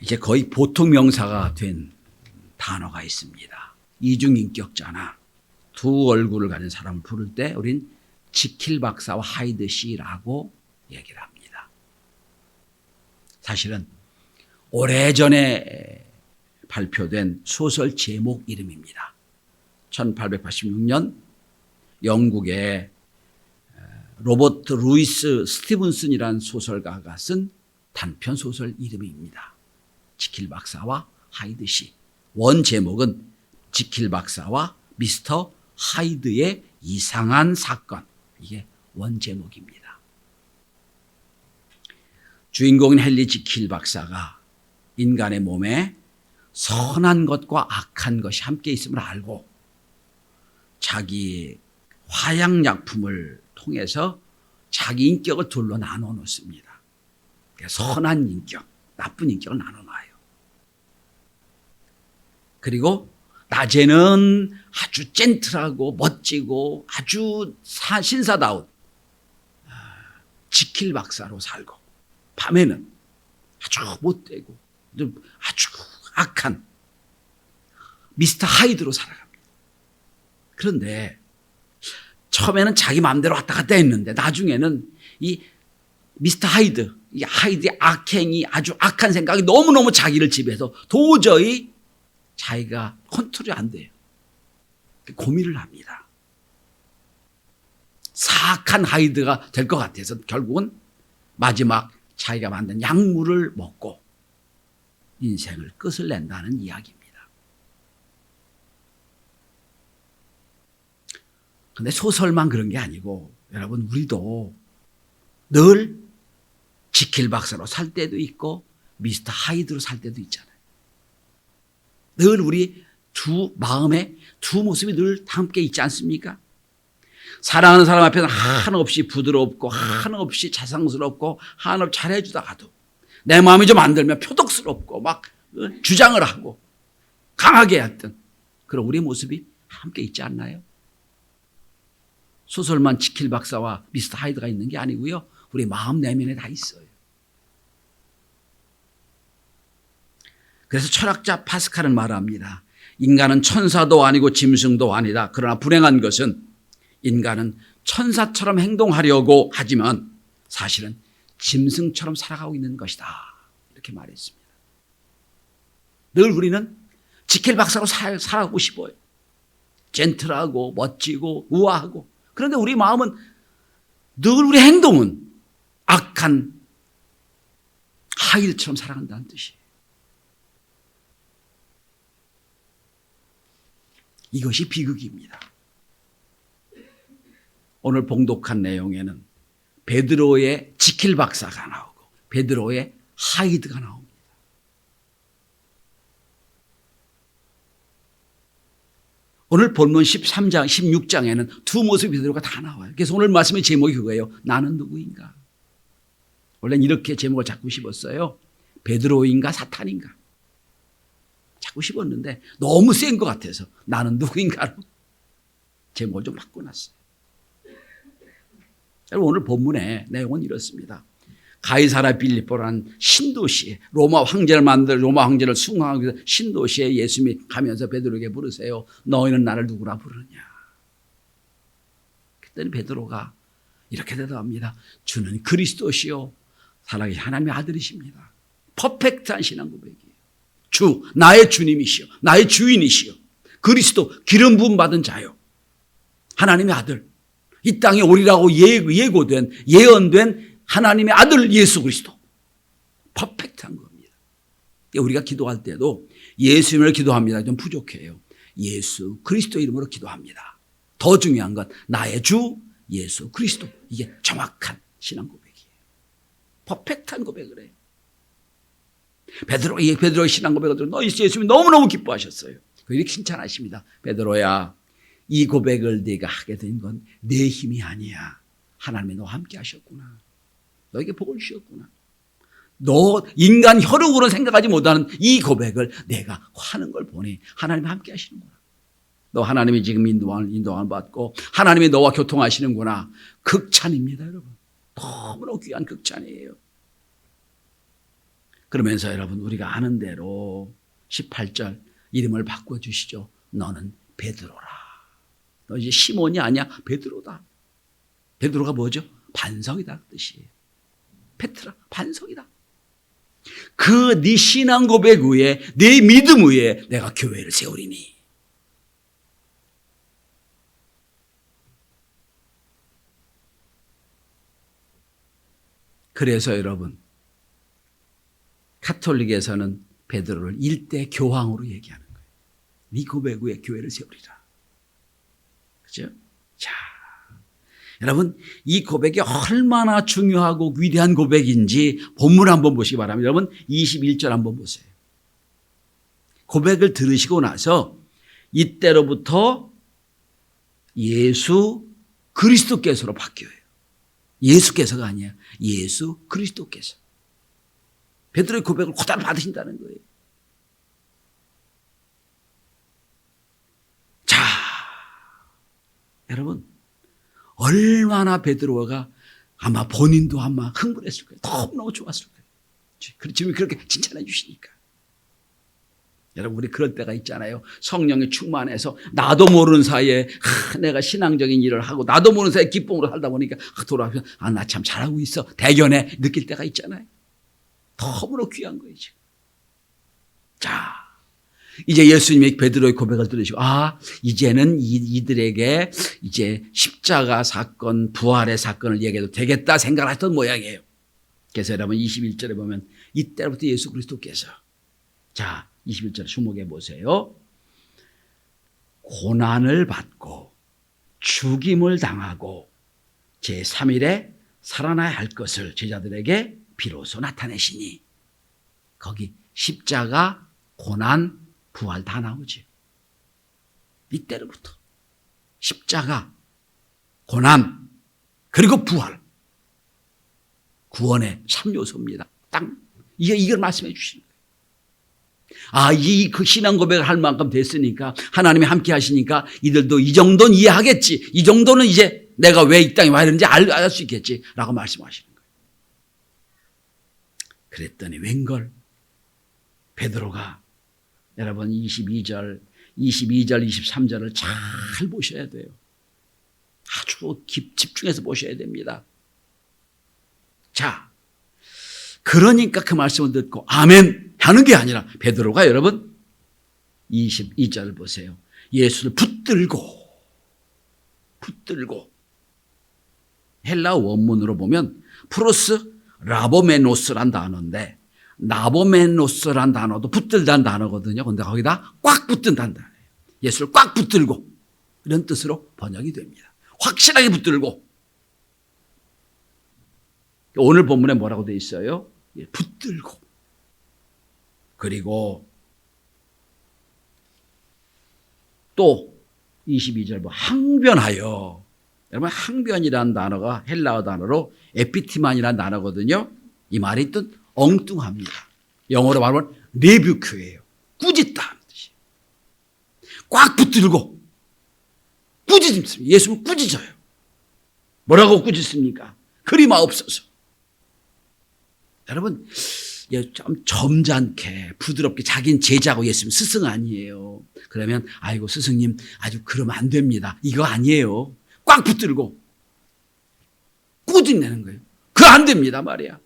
이제 거의 보통 명사가 된 단어가 있습니다. 이중인격자나 두 얼굴을 가진 사람을 부를 때 우린 지킬 박사와 하이드 씨라고 얘기를 합니다. 사실은 오래전에 발표된 소설 제목 이름입니다. 1886년 영국의 로버트 루이스 스티븐슨이라는 소설가가 쓴 단편 소설 이름입니다. 지킬 박사와 하이드 씨. 원 제목은 지킬 박사와 미스터 하이드의 이상한 사건. 이게 원 제목입니다. 주인공인 헨리 지킬 박사가 인간의 몸에 선한 것과 악한 것이 함께 있음을 알고 자기 화양약품을 통해서 자기 인격을 둘로 나눠 놓습니다. 선한 인격, 나쁜 인격을 나눠 놔요. 그리고 낮에는 아주 젠틀하고 멋지고 아주 신사다운 지킬 박사로 살고 밤에는 아주 못되고 아주 악한 미스터 하이드로 살아갑니다. 그런데 처음에는 자기 마음대로 왔다 갔다 했는데 나중에는 이 미스터 하이드, 이 하이드의 악행이 아주 악한 생각이 너무너무 자기를 지배해서 도저히 자기가 컨트롤이 안 돼요. 고민을 합니다. 사악한 하이드가 될 것 같아서 결국은 마지막 자기가 만든 약물을 먹고 인생을 끝을 낸다는 이야기입니다. 그런데 소설만 그런 게 아니고 여러분 우리도 늘 지킬 박사로 살 때도 있고 미스터 하이드로 살 때도 있잖아요. 늘 우리 두 마음에 두 모습이 늘 함께 있지 않습니까? 사랑하는 사람 앞에서는 한없이 부드럽고 한없이 자상스럽고 한없이 잘해주다가도 내 마음이 좀 안 들면 표독스럽고 막 주장을 하고 강하게 했던 그런 우리의 모습이 함께 있지 않나요? 소설만 지킬 박사와 미스터 하이드가 있는 게 아니고요. 우리 마음 내면에 다 있어요. 그래서 철학자 파스칼은 말합니다. 인간은 천사도 아니고 짐승도 아니다. 그러나 불행한 것은 인간은 천사처럼 행동하려고 하지만 사실은 짐승처럼 살아가고 있는 것이다. 이렇게 말했습니다. 늘 우리는 지킬 박사로 살아가고 싶어요. 젠틀하고 멋지고 우아하고. 그런데 우리 마음은 늘 우리 행동은 악한 하이드처럼 살아간다는 뜻이에요. 이것이 비극입니다. 오늘 봉독한 내용에는 베드로의 지킬 박사가 나오고 베드로의 하이드가 나옵니다. 오늘 본문 13장, 16장에는 두 모습이 베드로가 다 나와요. 그래서 오늘 말씀의 제목이 그거예요. 나는 누구인가? 원래는 이렇게 제목을 잡고 싶었어요. 베드로인가 사탄인가? 잡고 싶었는데 너무 센 것 같아서 나는 누구인가로 제목을 좀 바꿔놨어요. 오늘 본문의 내용은 이렇습니다. 가이사라 빌립보라는 신도시, 로마 황제를 숭앙하기 위해서 신도시에 예수님이 가면서 베드로에게 부르세요. 너희는 나를 누구라 부르느냐? 그때는 베드로가 이렇게 대답합니다. 주는 그리스도시요 살아계신 하나님의 아들이십니다. 퍼펙트한 신앙 고백이에요. 주, 나의 주님이시요 나의 주인이시요 그리스도, 기름 부음 받은 자요 하나님의 아들, 이 땅에 오리라고 예고된 예언된 하나님의 아들 예수 그리스도. 퍼펙트한 겁니다. 우리가 기도할 때도 예수님을 기도합니다. 좀 부족해요. 예수 그리스도 이름으로 기도합니다. 더 중요한 건 나의 주 예수 그리스도. 이게 정확한 신앙 고백이에요. 퍼펙트한 고백을 해요. 베드로의 신앙 고백을 들어 예수님이 너무너무 기뻐하셨어요. 이렇게 칭찬하십니다. 베드로야, 이 고백을 네가 하게 된 건 내 힘이 아니야. 하나님이 너와 함께 하셨구나. 너에게 복을 주셨구나. 너 인간 혈육으로 생각하지 못하는 이 고백을 내가 하는 걸 보니 하나님이 함께 하시는구나. 너 하나님이 지금 인도함을 받고 하나님이 너와 교통하시는구나. 극찬입니다, 여러분. 너무나 귀한 극찬이에요. 그러면서 여러분 우리가 아는 대로 18절 이름을 바꿔주시죠. 너는 베드로라. 너 이제 시몬이 아니야. 베드로다. 베드로가 뭐죠? 반석이다 그 뜻이에요. 페트라 반석이다. 그 네 신앙 고백 위에 네 믿음 위에 내가 교회를 세우리니. 그래서 여러분 가톨릭에서는 베드로를 일대 교황으로 얘기하는 거예요. 네 고백 위에 교회를 세우리라. 그죠? 자, 여러분 이 고백이 얼마나 중요하고 위대한 고백인지 본문 한번 보시기 바랍니다. 여러분 21절 한번 보세요. 고백을 들으시고 나서 이때로부터 예수 그리스도께서로 바뀌어요. 예수께서가 아니야. 예수 그리스도께서. 베드로의 고백을 그대로 받으신다는 거예요. 자, 여러분 얼마나 베드로가 아마 본인도 아마 흥분했을 거예요. 너무너무 좋았을 거예요. 지금 그렇게 칭찬해 주시니까. 여러분 우리 그럴 때가 있잖아요. 성령에 충만해서 나도 모르는 사이에 내가 신앙적인 일을 하고 나도 모르는 사이에 기쁨으로 살다 보니까 돌아와서 나 참 잘하고 있어. 대견해 느낄 때가 있잖아요. 너무나 귀한 거예요 지금. 자, 이제 예수님의 베드로의 고백을 들으시고 이제는 이들에게 이제 십자가 사건 부활의 사건을 얘기해도 되겠다 생각을 했던 모양이에요. 그래서 여러분 21절에 보면 이때부터 예수 그리스도께서 자 21절 주목해 보세요. 고난을 받고 죽임을 당하고 제3일에 살아나야 할 것을 제자들에게 비로소 나타내시니 거기 십자가 고난 부활 다 나오죠. 이때로부터 십자가 고난 그리고 부활 구원의 3요소입니다. 딱 이걸 말씀해 주시는 거예요. 그 신앙 고백을 할 만큼 됐으니까 하나님이 함께 하시니까 이들도 이 정도는 이해하겠지. 이 정도는 이제 내가 왜 이 땅에 와 있는지 알 수 있겠지 라고 말씀하시는 거예요. 그랬더니 웬걸 베드로가 여러분 22절 23절을 잘 보셔야 돼요. 아주 집중해서 보셔야 됩니다. 자, 그러니까 그 말씀을 듣고 아멘 하는 게 아니라 베드로가 여러분 22절 보세요. 예수를 붙들고 헬라어 원문으로 보면 프로스 라보메노스란 단어인데 나보메노스란 단어도 붙들다는 단어거든요. 그런데 거기다 꽉 붙든다는 단어예요. 예수를 꽉 붙들고 이런 뜻으로 번역이 됩니다. 확실하게 붙들고. 오늘 본문에 뭐라고 되어 있어요? 붙들고. 그리고 또 22절 항변하여. 여러분 항변이라는 단어가 헬라어 단어로 에피티만이라는 단어거든요. 이 말의 뜻 엉뚱합니다. 영어로 말하면 레뷰큐예요. 꾸짖다. 꽉 붙들고 꾸짖습니다. 예수는 꾸짖어요. 뭐라고 꾸짖습니까? 그리 마옵소서. 여러분 좀 점잖게 부드럽게 자기는 제자고 예수님 스승 아니에요. 그러면 아이고 스승님 아주 그러면 안 됩니다. 이거 아니에요. 꽉 붙들고 꾸짖내는 거예요. 그거 안 됩니다 말이야.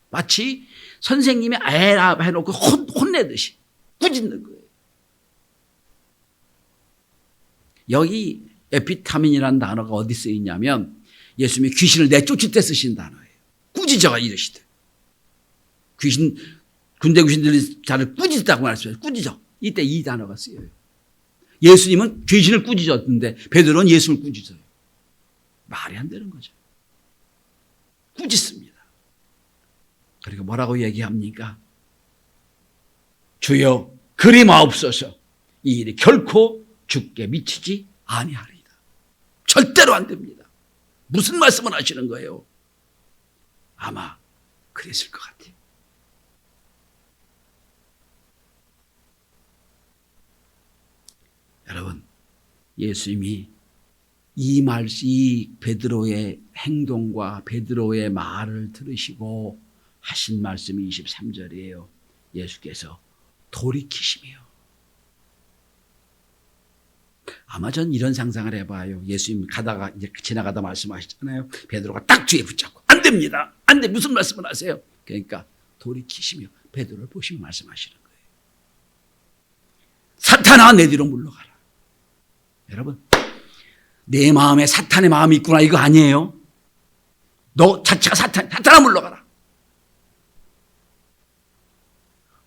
마치 선생님이 에라 해놓고 혼내듯이 꾸짖는 거예요. 여기 에피타민이라는 단어가 어디 쓰이냐면 예수님이 귀신을 내쫓을 때 쓰신 단어예요. 꾸짖어가 이러시대. 군대 귀신들이 자를 꾸짖다고 말씀해요. 꾸짖어. 이때 이 단어가 쓰여요. 예수님은 귀신을 꾸짖었는데 베드로는 예수를 꾸짖어요. 말이 안 되는 거죠. 꾸짖습니다. 그리고 뭐라고 얘기합니까? 주여 그리 마옵소서. 이 일이 결코 주께 미치지 아니하리이다. 절대로 안 됩니다. 무슨 말씀을 하시는 거예요? 아마 그랬을 것 같아요. 여러분, 예수님이 이 베드로의 행동과 베드로의 말을 들으시고 하신 말씀이 23절이에요. 예수께서 돌이키시며. 아마 전 이런 상상을 해봐요. 예수님 가다가 이제 지나가다 말씀하시잖아요. 베드로가 딱 뒤에 붙잡고 안 됩니다. 안 돼. 무슨 말씀을 하세요? 그러니까 돌이키시며 베드로를 보시며 말씀하시는 거예요. 사탄아 내 뒤로 물러가라. 여러분, 내 마음에 사탄의 마음이 있구나 이거 아니에요. 너 자체가 사탄아 물러가라.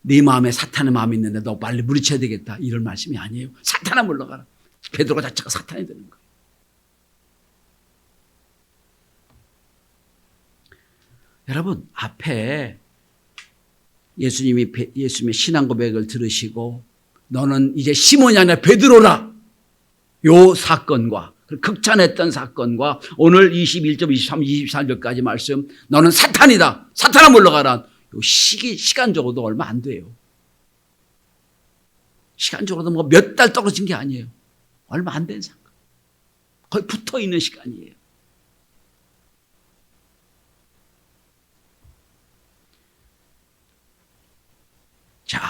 네 마음에 사탄의 마음이 있는데 너 빨리 물리쳐야 되겠다 이런 말씀이 아니에요. 사탄아 물러가라. 베드로가 자체가 사탄이 되는 거예요. 여러분, 앞에 예수님의 신앙 고백을 들으시고 너는 이제 시몬이 아니라 베드로라. 요 사건과 극찬했던 사건과 오늘 21절, 23, 24절까지 말씀 너는 사탄이다. 사탄아 물러가라. 요 시간적으로도 얼마 안 돼요. 시간적으로도 뭐 몇 달 떨어진 게 아니에요. 얼마 안 된 사건. 거의 붙어 있는 시간이에요. 자,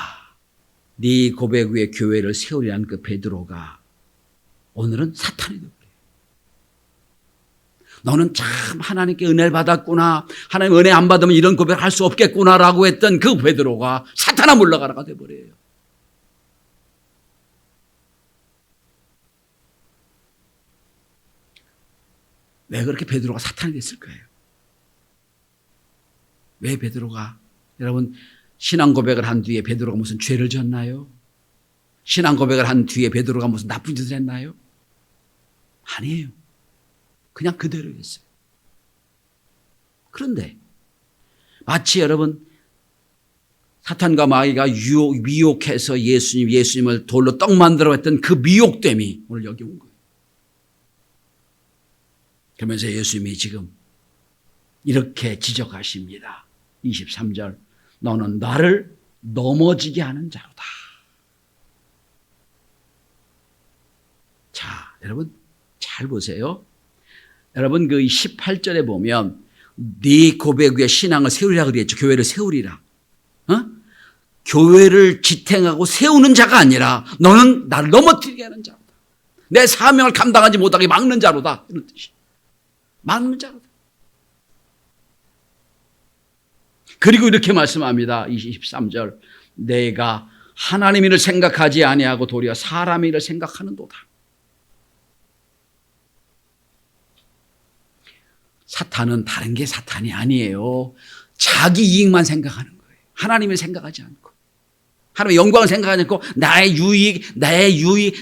네 고백 위에 교회를 세우려는 그 베드로가 오늘은 사탄이 되고 너는 참 하나님께 은혜를 받았구나. 하나님 은혜 안 받으면 이런 고백을 할 수 없겠구나라고 했던 그 베드로가 사탄아 물러가라가 돼버려요. 왜 그렇게 베드로가 사탄이 됐을까요? 왜 베드로가, 여러분, 신앙 고백을 한 뒤에 베드로가 무슨 죄를 졌나요? 신앙 고백을 한 뒤에 베드로가 무슨 나쁜 짓을 했나요? 아니에요. 그냥 그대로였어요. 그런데 마치 여러분 사탄과 마귀가 미혹해서 예수님을 돌로 떡 만들어 했던 그 미혹됨이 오늘 여기 온 거예요. 그러면서 예수님이 지금 이렇게 지적하십니다. 23절 너는 나를 넘어지게 하는 자로다. 자, 여러분 잘 보세요. 여러분 그 18절에 보면 네 고백 위에 신앙을 세우리라 그랬죠. 교회를 세우리라. 교회를 지탱하고 세우는 자가 아니라 너는 나를 넘어뜨리게 하는 자로다. 내 사명을 감당하지 못하게 막는 자로다. 이런 뜻이. 막는 자로다. 그리고 이렇게 말씀합니다. 23절 내가 하나님 일을 생각하지 아니하고 도리어 사람 일을 생각하는도다. 사탄은 다른 게 사탄이 아니에요. 자기 이익만 생각하는 거예요. 하나님을 생각하지 않고. 하나님의 영광을 생각하지 않고 나의 유익,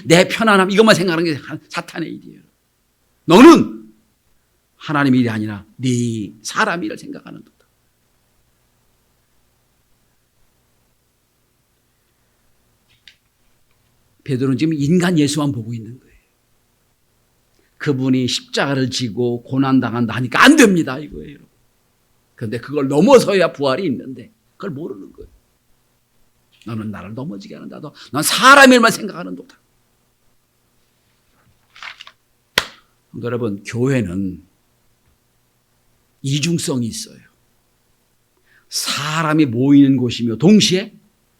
내 편안함 이것만 생각하는 게 사탄의 일이에요. 너는 하나님 일이 아니라 네 사람 일을 생각하는 거다. 베드로는 지금 인간 예수만 보고 있는 거예요. 그분이 십자가를 지고 고난당한다 하니까 안 됩니다 이거예요. 그런데 그걸 넘어서야 부활이 있는데 그걸 모르는 거예요. 너는 나를 넘어지게 하는 자도 난 사람 일만 생각하는 도다. 여러분 교회는 이중성이 있어요. 사람이 모이는 곳이며 동시에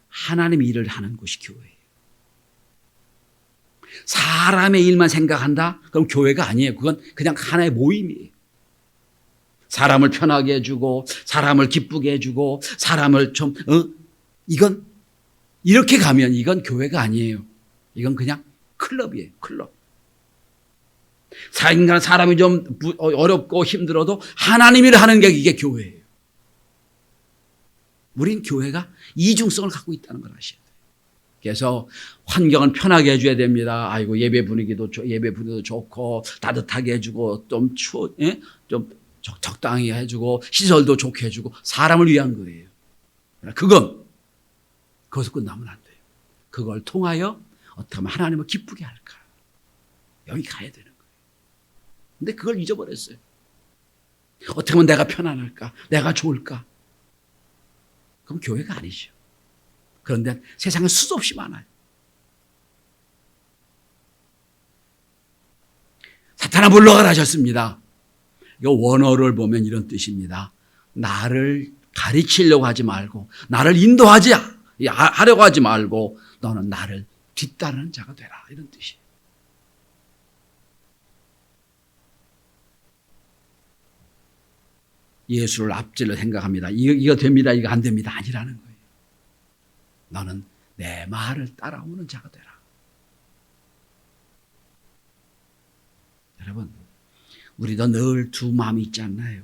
하나님 일을 하는 곳이 교회예요. 사람의 일만 생각한다? 그럼 교회가 아니에요. 그건 그냥 하나의 모임이에요. 사람을 편하게 해주고 사람을 기쁘게 해주고 사람을 좀 이건 이렇게 가면 이건 교회가 아니에요. 이건 그냥 클럽이에요. 클럽. 사람이 좀 어렵고 힘들어도 하나님 일을 하는 게 이게 교회예요. 우린 교회가 이중성을 갖고 있다는 걸 아셔야 돼요. 그래서 환경은 편하게 해줘야 됩니다. 아이고 예배 분위기도 좋고 따뜻하게 해주고 좀 좀 적당히 해주고 시설도 좋게 해주고 사람을 위한 거예요. 그것을 끝나면 안 돼요. 그걸 통하여 어떻게 하면 하나님을 기쁘게 할까? 여기 가야 되는 거예요. 근데 그걸 잊어버렸어요. 어떻게 하면 내가 편안할까? 내가 좋을까? 그럼 교회가 아니죠. 그런데 세상에 수도 없이 많아요. 사탄아 물러가라 하셨습니다. 이거 원어를 보면 이런 뜻입니다. 나를 가르치려고 하지 말고 나를 인도하지 하려고 하지 말고 너는 나를 뒤따르는 자가 되라. 이런 뜻이에요. 예수를 앞질러 생각합니다. 이거 됩니다. 이거 안 됩니다. 아니라는 거예요. 너는 내 말을 따라오는 자가 되라. 여러분, 우리도 늘 두 마음이 있지 않나요?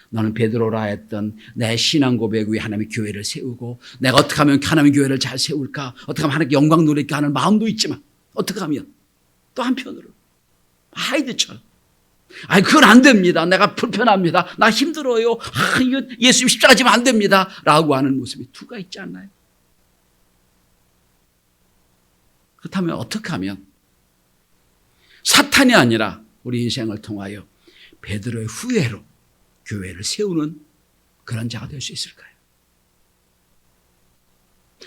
너는 베드로라 했던 내 신앙 고백 위에 하나님의 교회를 세우고 내가 어떻게 하면 하나님의 교회를 잘 세울까? 어떻게 하면 하나님께 영광 누릴까 하는 마음도 있지만 어떻게 하면 또 한편으로 하이드처럼 그건 안 됩니다. 내가 불편합니다. 나 힘들어요. 이거 예수님 십자가 지면 안 됩니다. 라고 하는 모습이 두가 있지 않나요? 그렇다면 어떻게 하면 사탄이 아니라 우리 인생을 통하여 베드로의 후예로 교회를 세우는 그런 자가 될 수 있을까요?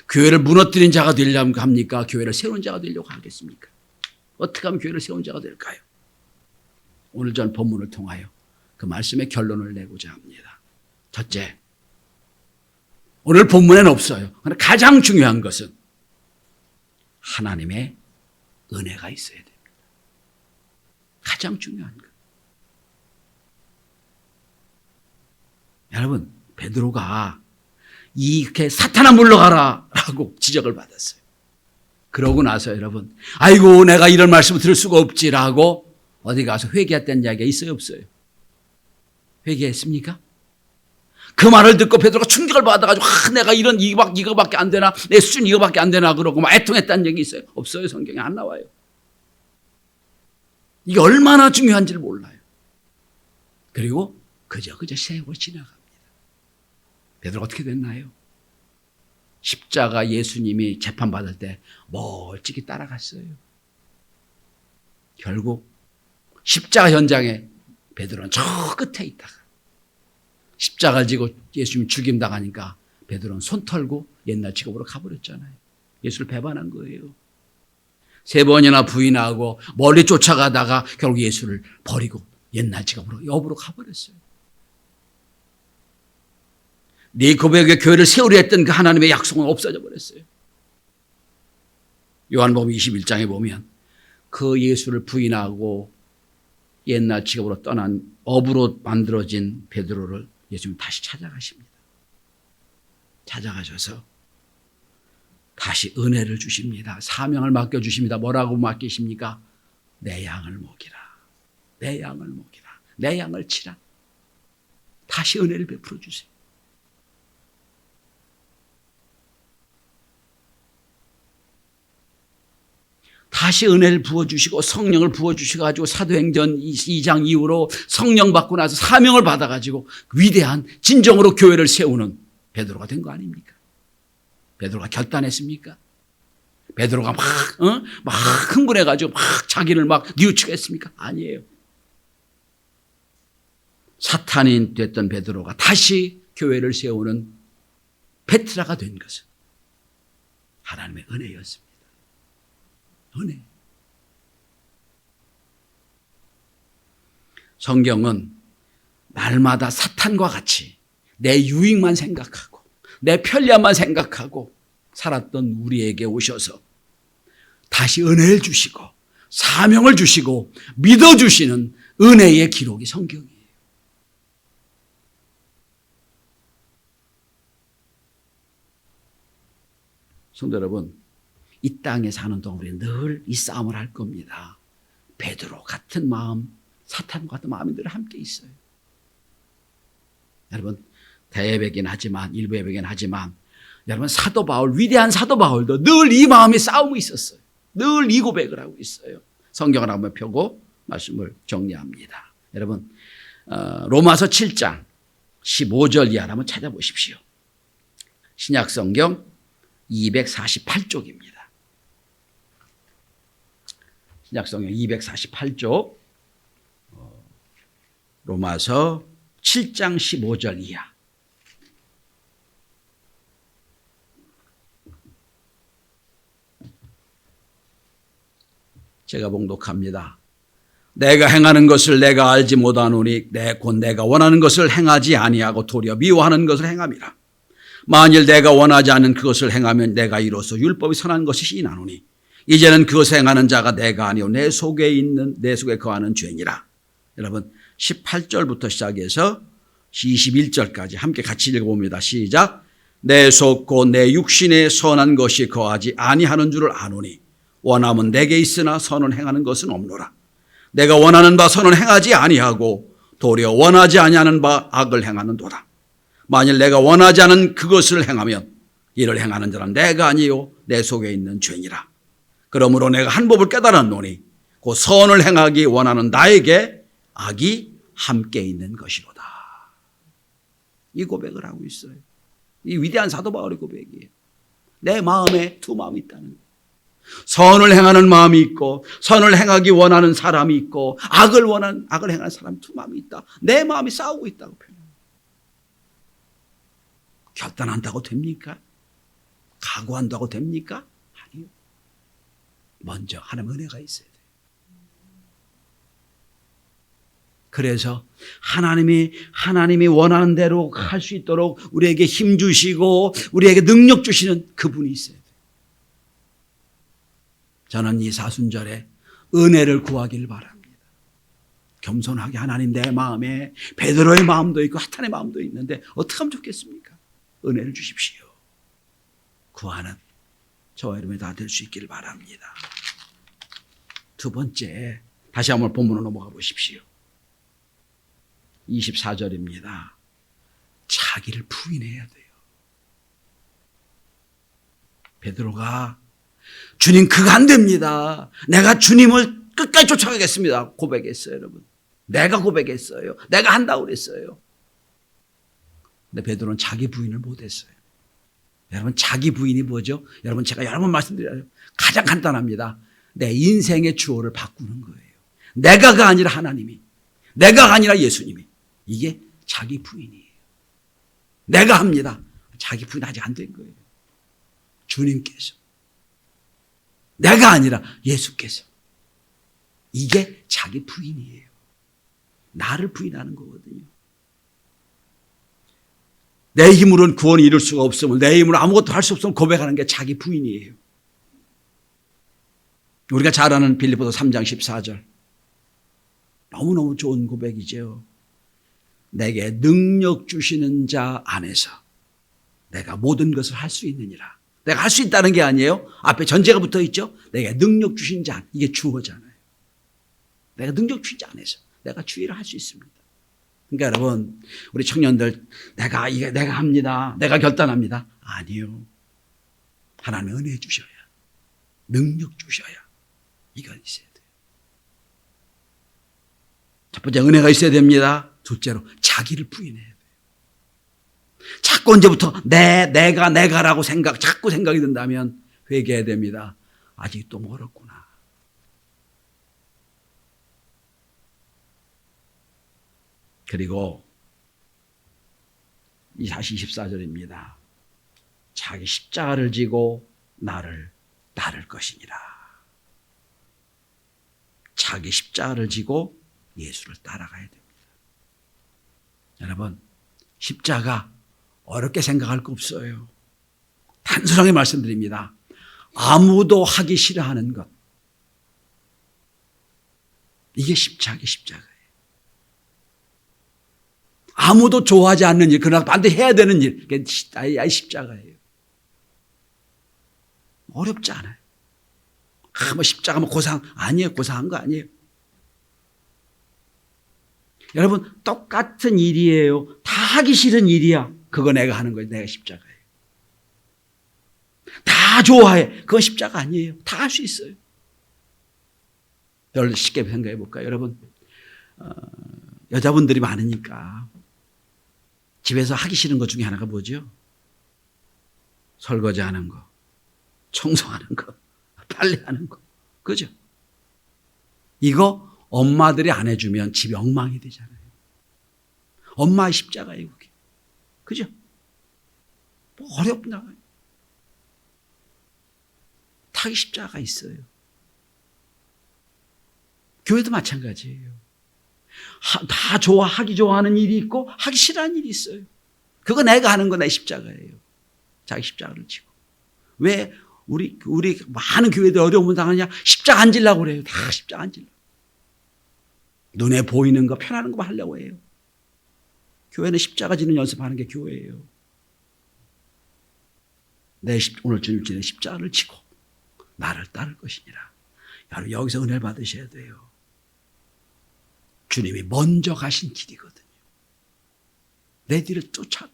교회를 무너뜨린 자가 되려고 합니까? 교회를 세우는 자가 되려고 하겠습니까? 어떻게 하면 교회를 세우는 자가 될까요? 오늘 전 본문을 통하여 그 말씀의 결론을 내고자 합니다. 첫째, 오늘 본문에는 없어요. 그러나 가장 중요한 것은 하나님의 은혜가 있어야 됩니다. 가장 중요한 것. 여러분, 베드로가 이렇게 사탄아 물러가라 라고 지적을 받았어요. 그러고 나서 여러분, 아이고 내가 이런 말씀을 들을 수가 없지라고 어디 가서 회개했다는 이야기가 있어요, 없어요? 회개했습니까? 그 말을 듣고 베드로가 충격을 받아가지고 내가 이거밖에 안 되나? 내 수준 이거밖에 안 되나? 그러고 막 애통했다는 얘기 있어요? 없어요. 성경에 안 나와요. 이게 얼마나 중요한지를 몰라요. 그리고 그저 세월이 지나갑니다. 베드로가 어떻게 됐나요? 십자가 예수님이 재판받을 때 멀찍이 따라갔어요. 결국 십자가 현장에 베드로는 저 끝에 있다가 십자가를 지고 예수님 죽임당하니까 베드로는 손 털고 옛날 직업으로 가버렸잖아요. 예수를 배반한 거예요. 3번이나 부인하고 멀리 쫓아가다가 결국 예수를 버리고 옛날 직업으로 여부로 가버렸어요. 네 고백에 교회를 세우려 했던 그 하나님의 약속은 없어져 버렸어요. 요한복음 21장에 보면 그 예수를 부인하고 옛날 직업으로 떠난 업으로 만들어진 베드로를 예수님 다시 찾아가십니다. 찾아가셔서 다시 은혜를 주십니다. 사명을 맡겨주십니다. 뭐라고 맡기십니까? 내 양을 먹이라. 내 양을 먹이라. 내 양을 치라. 다시 은혜를 베풀어 주세요. 다시 은혜를 부어주시고 성령을 부어주셔가지고 사도행전 2장 이후로 성령 받고 나서 사명을 받아가지고 위대한 진정으로 교회를 세우는 베드로가 된 거 아닙니까? 베드로가 결단했습니까? 베드로가 막 흥분해가지고 막 자기를 막 뉘우치겠습니까? 아니에요. 사탄이 됐던 베드로가 다시 교회를 세우는 베트라가 된 것은 하나님의 은혜였습니다. 은혜. 성경은 날마다 사탄과 같이 내 유익만 생각하고 내 편리함만 생각하고 살았던 우리에게 오셔서 다시 은혜를 주시고 사명을 주시고 믿어주시는 은혜의 기록이 성경이에요. 성도 여러분, 이 땅에 사는 동안 우리는 늘 이 싸움을 할 겁니다. 베드로 같은 마음, 사탄과 같은 마음이 늘 함께 있어요. 여러분, 대예배긴 하지만, 일부 예배긴 하지만, 여러분, 사도 바울, 위대한 사도 바울도 늘 이 마음의 싸움이 있었어요. 늘 이 고백을 하고 있어요. 성경을 한번 펴고 말씀을 정리합니다. 여러분, 로마서 7장 15절 이하를 한번 찾아보십시오. 신약 성경 248쪽입니다. 신약성경 248쪽 로마서 7장 15절 이하. 제가 봉독합니다. 내가 행하는 것을 내가 알지 못하노니 곧 내가 원하는 것을 행하지 아니하고 도리어 미워하는 것을 행함이라. 만일 내가 원하지 않는 그것을 행하면 내가 이로써 율법이 선한 것이 시인하노니 이제는 그것을 행하는 자가 내가 아니요 내 속에 거하는 죄니라. 여러분 18절부터 시작해서 21절까지 함께 같이 읽어봅니다. 시작. 내 속 곧 내 육신에 선한 것이 거하지 아니하는 줄을 아노니 원함은 내게 있으나 선을 행하는 것은 없노라. 내가 원하는 바 선을 행하지 아니하고 도리어 원하지 아니하는 바 악을 행하는도다. 만일 내가 원하지 않은 그것을 행하면 이를 행하는 자는 내가 아니요 내 속에 있는 죄니라. 그러므로 내가 한 법을 깨달았노니 그 선을 행하기 원하는 나에게 악이 함께 있는 것이로다. 이 고백을 하고 있어요. 이 위대한 사도 바울의 고백이에요. 내 마음에 두 마음이 있다는 거예요. 선을 행하는 마음이 있고 선을 행하기 원하는 사람이 있고 악을 행하는 사람이 두 마음이 있다. 내 마음이 싸우고 있다고 표현합니다. 결단한다고 됩니까? 각오한다고 됩니까? 아니요. 먼저 하나님의 은혜가 있어야 돼요. 그래서 하나님이 원하는 대로 할 수 있도록 우리에게 힘 주시고 우리에게 능력 주시는 그분이 있어야 돼요. 저는 이 사순절에 은혜를 구하길 바랍니다. 겸손하게 하나님 내 마음에 베드로의 마음도 있고 하탄의 마음도 있는데 어떻게 하면 좋겠습니까? 은혜를 주십시오. 구하는 저와 여러분이 다 될 수 있기를 바랍니다. 두 번째, 다시 한번 본문으로 넘어가 보십시오. 24절입니다. 자기를 부인해야 돼요. 베드로가 주님 그거 안 됩니다. 내가 주님을 끝까지 쫓아가겠습니다. 고백했어요, 여러분. 내가 고백했어요. 내가 한다고 그랬어요. 근데 베드로는 자기 부인을 못했어요. 여러분 자기 부인이 뭐죠? 여러분 제가 여러 번 말씀드려요. 가장 간단합니다. 내 인생의 주어를 바꾸는 거예요. 내가가 아니라 하나님이, 내가가 아니라 예수님이. 이게 자기 부인이에요. 내가 합니다. 자기 부인 아직 안 된 거예요. 주님께서. 내가 아니라 예수께서. 이게 자기 부인이에요. 나를 부인하는 거거든요. 내 힘으로는 구원을 이룰 수가 없음을, 내 힘으로 아무것도 할 수 없음을 고백하는 게 자기 부인이에요. 우리가 잘 아는 빌립보서 3장 14절. 너무너무 좋은 고백이죠. 내게 능력 주시는 자 안에서 내가 모든 것을 할 수 있느니라. 내가 할 수 있다는 게 아니에요. 앞에 전제가 붙어 있죠. 내게 능력 주신 자, 이게 주어잖아요. 내가 능력 주신 자 안에서 내가 주의를 할 수 있습니다. 그러니까 여러분, 우리 청년들, 내가 합니다. 내가 결단합니다. 아니요. 하나님의 은혜 주셔야, 능력 주셔야 이건 있어야 돼요. 첫 번째 은혜가 있어야 됩니다. 둘째로 자기를 부인해야 돼요. 자꾸 언제부터 내가라고 자꾸 생각이 든다면 회개해야 됩니다. 아직도 멀었구나. 그리고 다시 24절입니다. 자기 십자가를 지고 나를 따를 것이니라. 자기 십자가를 지고 예수를 따라가야 됩니다. 여러분, 십자가 어렵게 생각할 거 없어요. 단순하게 말씀드립니다. 아무도 하기 싫어하는 것. 이게 십자가예요. 아무도 좋아하지 않는 일, 그러나 반드시 해야 되는 일, 그게 십자가예요. 어렵지 않아요. 뭐 십자가 고상 아니에요. 고상한 거 아니에요. 여러분 똑같은 일이에요. 다 하기 싫은 일이야. 그거 내가 하는 거예요. 내가 십자가예요. 다 좋아해. 그건 십자가 아니에요. 다 할 수 있어요. 여러분 쉽게 생각해 볼까요? 여러분 여자분들이 많으니까 집에서 하기 싫은 것 중에 하나가 뭐죠? 설거지하는 거, 청소하는 거, 빨래하는 거. 그죠? 이거 엄마들이 안 해주면 집이 엉망이 되잖아요. 엄마의 십자가예요, 그게. 그죠? 뭐 어렵나? 다 십자가가 있어요. 교회도 마찬가지예요. 하기 좋아하는 일이 있고 하기 싫어하는 일이 있어요. 그거 내가 하는 거 내 십자가예요. 자기 십자가를 지고. 왜 우리 많은 교회들 어려움을 당하냐? 십자가 안 지려고 그래요. 다 십자가 안 질러. 눈에 보이는 거 편하는 거 하려고 해요. 교회는 십자가 지는 연습하는 게 교회예요. 오늘 주님 지는 십자가를 지고 나를 따를 것이니라. 여러분 여기서 은혜를 받으셔야 돼요. 주님이 먼저 가신 길이거든요. 내 뒤를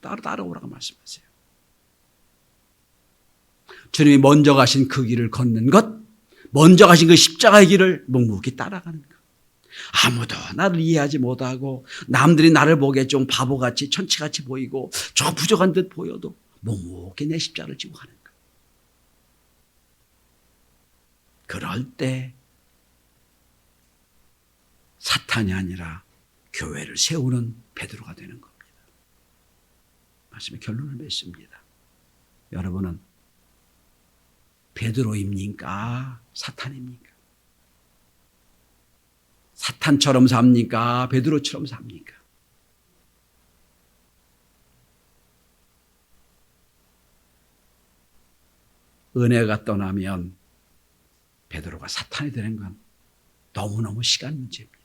따라오라고 말씀하세요. 주님이 먼저 가신 그 길을 걷는 것, 먼저 가신 그 십자가의 길을 묵묵히 따라가는 것. 아무도 나를 이해하지 못하고 남들이 나를 보기에 좀 바보같이 천치같이 보이고 저 부족한 듯 보여도 묵묵히 내 십자가를 지고 가는 것. 그럴 때 사탄이 아니라 교회를 세우는 베드로가 되는 겁니다. 말씀의 결론을 맺습니다. 여러분은 베드로입니까? 사탄입니까? 사탄처럼 삽니까? 베드로처럼 삽니까? 은혜가 떠나면 베드로가 사탄이 되는 건 너무너무 시간 문제입니다.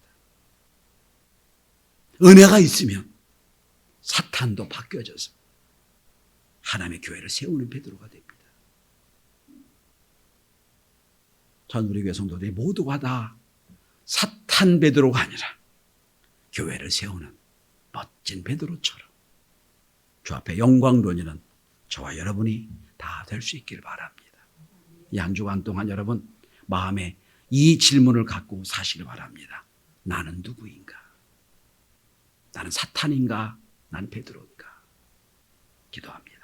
은혜가 있으면 사탄도 바뀌어져서 하나님의 교회를 세우는 베드로가 됩니다. 전 우리 교회 성도들이 모두가 다 사탄 베드로가 아니라 교회를 세우는 멋진 베드로처럼 주 앞에 영광 돌리는 저와 여러분이 다 될 수 있기를 바랍니다. 이 한 주간 동안 여러분 마음에 이 질문을 갖고 사시길 바랍니다. 나는 누구인가? 나는 사탄인가? 난 베드로인가? 기도합니다.